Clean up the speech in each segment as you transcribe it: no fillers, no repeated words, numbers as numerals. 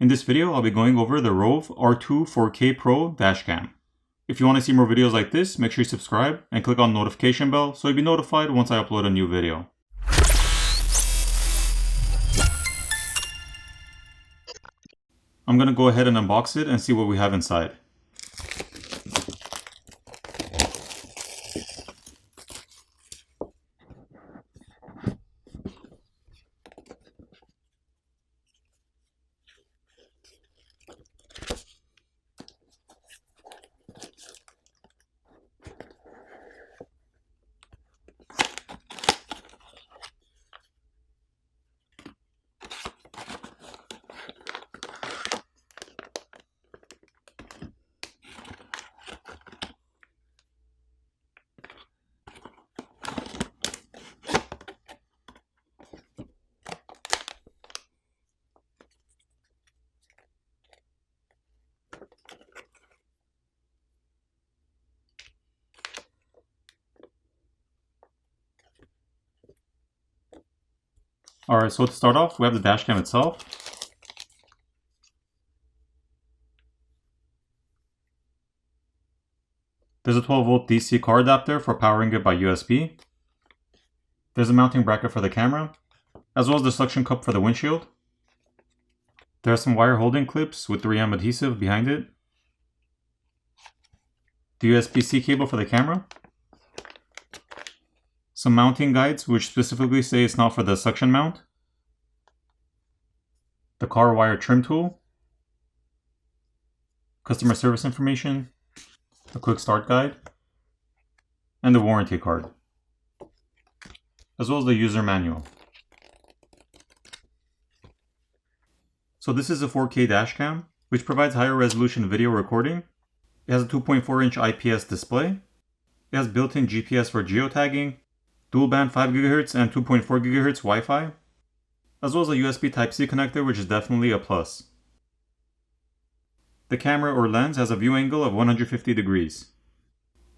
In this video, I'll be going over the Rove R2-4K Pro dashcam. If you want to see more videos like this, make sure you subscribe and click on the notification bell so you'll be notified once I upload a new video. I'm going to go ahead and unbox it and see what we have inside. Alright, so to start off, we have the dashcam itself. There's a 12-volt DC car adapter for powering it by USB. There's a mounting bracket for the camera, as well as the suction cup for the windshield. There are some wire holding clips with 3M adhesive behind it. The USB-C cable for the camera. Some mounting guides which specifically say it's not for the suction mount. The car wire trim tool. Customer service information. A quick start guide. And the warranty card. As well as the user manual. So this is a 4K dashcam, which provides higher resolution video recording. It has a 2.4-inch IPS display. It has built-in GPS for geotagging, dual band 5 GHz and 2.4 GHz Wi-Fi, as well as a USB Type-C connector, which is definitely a plus. The camera or lens has a view angle of 150 degrees.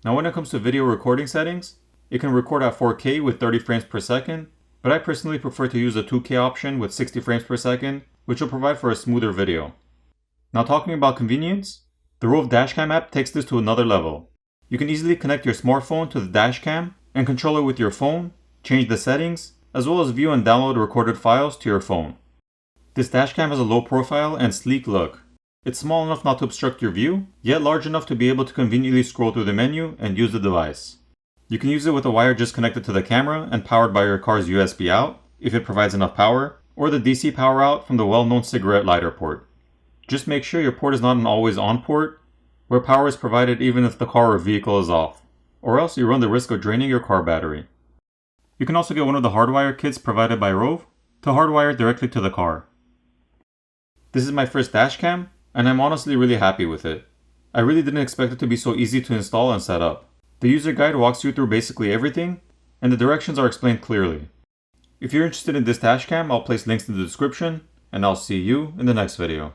Now when it comes to video recording settings, it can record at 4K with 30 frames per second, but I personally prefer to use the 2K option with 60 frames per second, which will provide for a smoother video. Now talking about convenience, the Rove dashcam app takes this to another level. You can easily connect your smartphone to the dashcam and control it with your phone, change the settings, as well as view and download recorded files to your phone. This dashcam has a low profile and sleek look. It's small enough not to obstruct your view, yet large enough to be able to conveniently scroll through the menu and use the device. You can use it with a wire just connected to the camera and powered by your car's USB out, if it provides enough power, or the DC power out from the well-known cigarette lighter port. Just make sure your port is not an always-on port, where power is provided even if the car or vehicle is off, or else you run the risk of draining your car battery. You can also get one of the hardwire kits provided by Rove to hardwire directly to the car. This is my first dashcam, and I'm honestly really happy with it. I really didn't expect it to be so easy to install and set up. The user guide walks you through basically everything, and the directions are explained clearly. If you're interested in this dashcam, I'll place links in the description, and I'll see you in the next video.